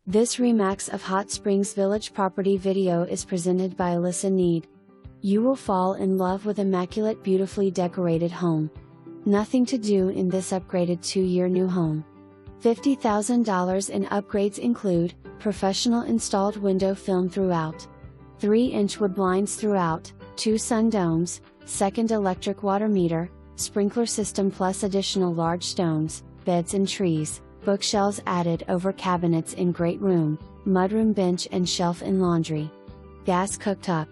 This Remax of Hot Springs Village property video is presented by Alyssa Need. You will fall in love with immaculate, beautifully decorated home. Nothing to do in this upgraded 2-year new home. $50,000 in upgrades include professional installed window film throughout, 3-inch wood blinds throughout, 2 sun domes, second electric water meter, sprinkler system plus additional large stones, beds and trees, bookshelves added over cabinets in great room, mudroom bench and shelf in laundry, gas cooktop,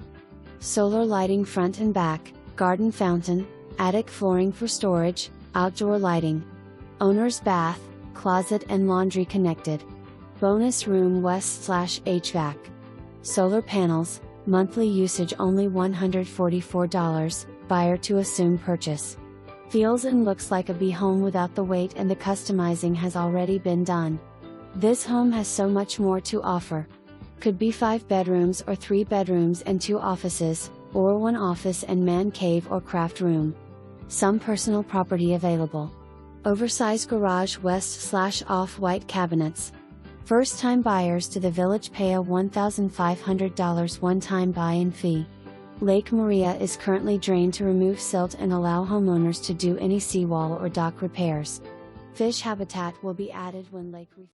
solar lighting front and back, garden fountain, attic flooring for storage, outdoor lighting, owner's bath, closet and laundry connected, bonus room west/HVAC, solar panels, monthly usage only $144, buyer to assume purchase. Feels and looks like a B home without the wait, and the customizing has already been done. This home has so much more to offer. Could be 5 bedrooms or 3 bedrooms and 2 offices, or 1 office and man cave or craft room. Some personal property available. Oversized garage west/off-white cabinets. First-time buyers to the village pay a $1,500 one-time buy-in fee. Lake Maria is currently drained to remove silt and allow homeowners to do any seawall or dock repairs. Fish habitat will be added when lake